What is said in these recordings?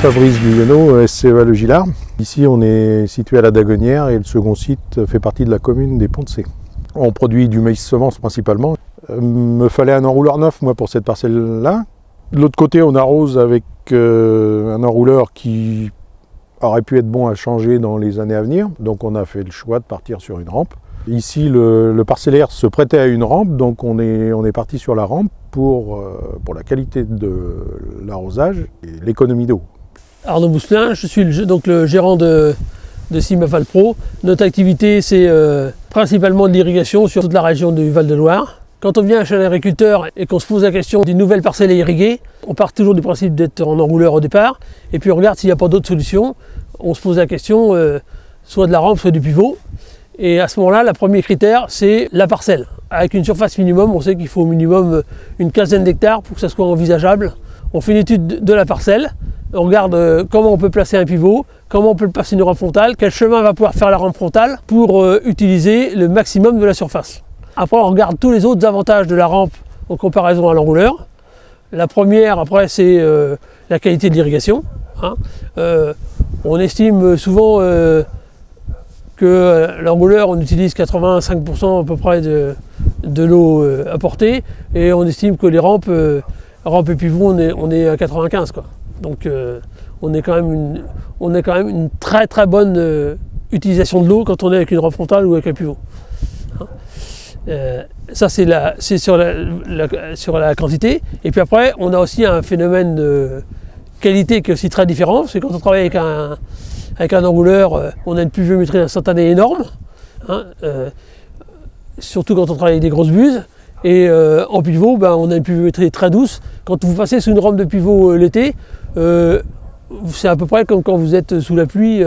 Fabrice Guyonneau, SCEA Le Gillard. Ici, on est situé à la Dagonnière et le second site fait partie de la commune des Ponts-de-Cé. On produit du maïs semence principalement. Me fallait un enrouleur neuf, moi, pour cette parcelle-là. De l'autre côté, on arrose avec un enrouleur qui aurait pu être bon à changer dans les années à venir. Donc, on a fait le choix de partir sur une rampe. Ici, le parcellaire se prêtait à une rampe, donc on est parti sur la rampe pour la qualité de l'arrosage et l'économie d'eau. Arnaud Bousselin, je suis le gérant de Simafal Pro. Notre activité, c'est principalement de l'irrigation sur toute la région du Val-de-Loire. Quand on vient chez l'agriculteur et qu'on se pose la question d'une nouvelle parcelle à irriguer, on part toujours du principe d'être en enrouleur au départ, et puis on regarde s'il n'y a pas d'autres solutions. On se pose la question soit de la rampe, soit du pivot. Et à ce moment-là, le premier critère, c'est la parcelle. Avec une surface minimum, on sait qu'il faut au minimum une quinzaine d'hectares pour que ça soit envisageable. On fait une étude de la parcelle, on regarde comment on peut placer un pivot, comment on peut placer une rampe frontale, quel chemin va pouvoir faire la rampe frontale pour utiliser le maximum de la surface. Après, on regarde tous les autres avantages de la rampe en comparaison à l'enrouleur. La première, après, c'est la qualité de l'irrigation. On estime souvent que l'enrouleur, on utilise 85% à peu près de l'eau apportée, et on estime que les rampes et pivots, on est à 95 quoi. Donc on est quand même une très très bonne utilisation de l'eau quand on est avec une rampe frontale ou avec un pivot. Ça c'est sur la quantité. Et puis après, on a aussi un phénomène de qualité qui est aussi très différent, c'est quand on travaille avec un enrouleur, on a une pluviométrie instantanée énorme, surtout quand on travaille avec des grosses buses. Et en pivot, on a une pluviométrie très douce. Quand vous passez sous une rampe de pivot l'été, c'est à peu près comme quand vous êtes sous la pluie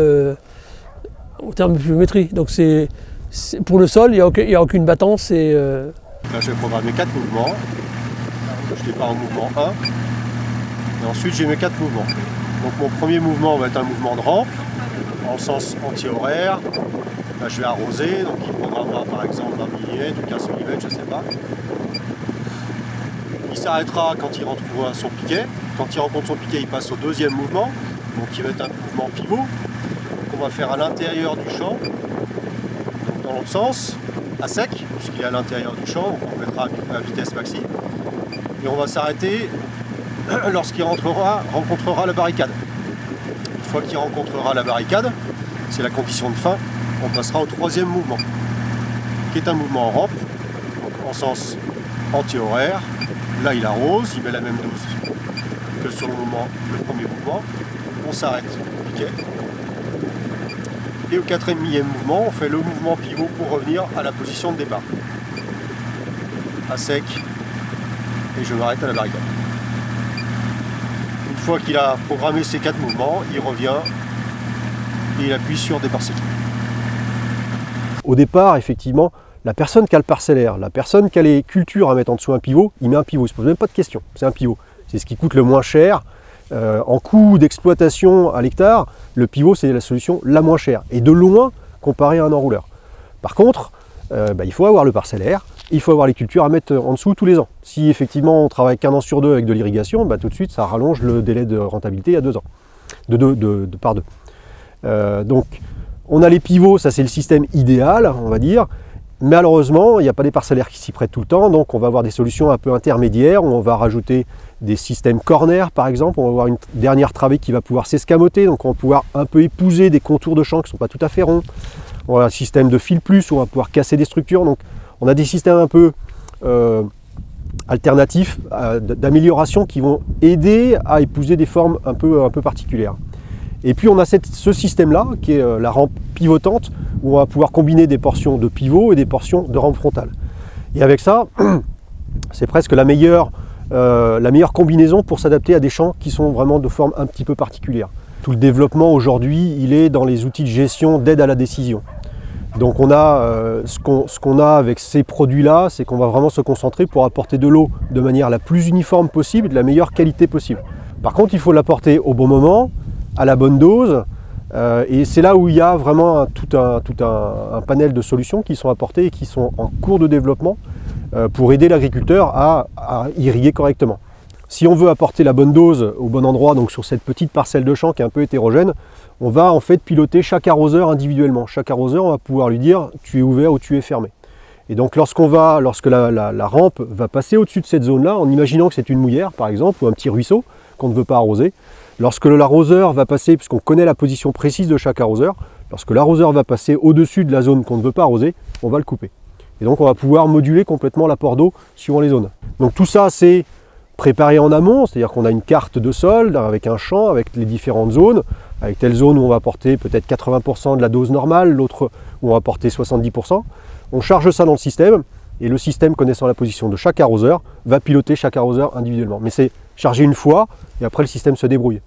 en termes de pluviométrie. Donc pour le sol, il n'y a aucune battance. Là, je vais programmer 4 mouvements. Je départ en mouvement 1. Et ensuite, j'ai mes 4 mouvements. Donc mon premier mouvement va être un mouvement de rampe, en sens anti-horaire. Là, je vais arroser, donc il programmera par exemple 20 mm ou 15 mm, je ne sais pas. Il s'arrêtera quand il rentrera son piquet. Quand il rencontre son piquet, il passe au deuxième mouvement, donc il va être un mouvement pivot qu'on va faire à l'intérieur du champ, donc dans l'autre sens, à sec, puisqu'il est à l'intérieur du champ, on mettra à vitesse maxi. Et on va s'arrêter lorsqu'il rencontrera la barricade. Une fois qu'il rencontrera la barricade, c'est la condition de fin, on passera au troisième mouvement, qui est un mouvement en rampe, donc en sens anti-horaire. Là, il arrose, il met la même dose que sur le premier mouvement. On s'arrête au piquet. Et au quatrième mouvement, on fait le mouvement pivot pour revenir à la position de départ. À sec, et je m'arrête à la barricade. Une fois qu'il a programmé ces 4 mouvements, il revient et il appuie sur départ sec. Au départ, effectivement, la personne qui a le parcellaire, la personne qui a les cultures à mettre en dessous un pivot, il met un pivot, il ne se pose même pas de question, c'est un pivot. C'est ce qui coûte le moins cher. En coût d'exploitation à l'hectare, le pivot c'est la solution la moins chère, et de loin comparé à un enrouleur. Par contre, il faut avoir le parcellaire, il faut avoir les cultures à mettre en dessous tous les ans. Si effectivement on travaille qu'1 an sur 2 avec de l'irrigation, tout de suite ça rallonge le délai de rentabilité à 2 ans, par 2. Donc on a les pivots, ça c'est le système idéal, on va dire. Malheureusement, il n'y a pas des parcellaires qui s'y prêtent tout le temps, donc on va avoir des solutions un peu intermédiaires, où on va rajouter des systèmes corner par exemple, on va avoir une dernière travée qui va pouvoir s'escamoter, donc on va pouvoir un peu épouser des contours de champ qui ne sont pas tout à fait ronds. On va avoir un système de fil plus, où on va pouvoir casser des structures, donc on a des systèmes un peu alternatifs d'amélioration qui vont aider à épouser des formes un peu particulières. Et puis on a ce système-là, qui est la rampe pivotante, où on va pouvoir combiner des portions de pivot et des portions de rampe frontale. Et avec ça, c'est presque la meilleure combinaison pour s'adapter à des champs qui sont vraiment de forme un petit peu particulière. Tout le développement aujourd'hui, il est dans les outils de gestion d'aide à la décision. Donc on a ce qu'on a avec ces produits-là, c'est qu'on va vraiment se concentrer pour apporter de l'eau de manière la plus uniforme possible, de la meilleure qualité possible. Par contre, il faut l'apporter au bon moment, à la bonne dose, et c'est là où il y a vraiment tout un panel de solutions qui sont apportées et qui sont en cours de développement pour aider l'agriculteur à irriguer correctement. Si on veut apporter la bonne dose au bon endroit, donc sur cette petite parcelle de champ qui est un peu hétérogène, on va en fait piloter chaque arroseur individuellement. Chaque arroseur, on va pouvoir lui dire tu es ouvert ou tu es fermé. Et donc lorsque la rampe va passer au-dessus de cette zone-là, en imaginant que c'est une mouillère par exemple, ou un petit ruisseau qu'on ne veut pas arroser, lorsque l'arroseur va passer, puisqu'on connaît la position précise de chaque arroseur, lorsque l'arroseur va passer au-dessus de la zone qu'on ne veut pas arroser, on va le couper. Et donc on va pouvoir moduler complètement l'apport d'eau suivant les zones. Donc tout ça c'est préparé en amont, c'est-à-dire qu'on a une carte de sol avec un champ, avec les différentes zones, avec telle zone où on va porter peut-être 80% de la dose normale, l'autre où on va porter 70%. On charge ça dans le système, et le système, connaissant la position de chaque arroseur, va piloter chaque arroseur individuellement. Mais c'est chargé une fois, et après le système se débrouille.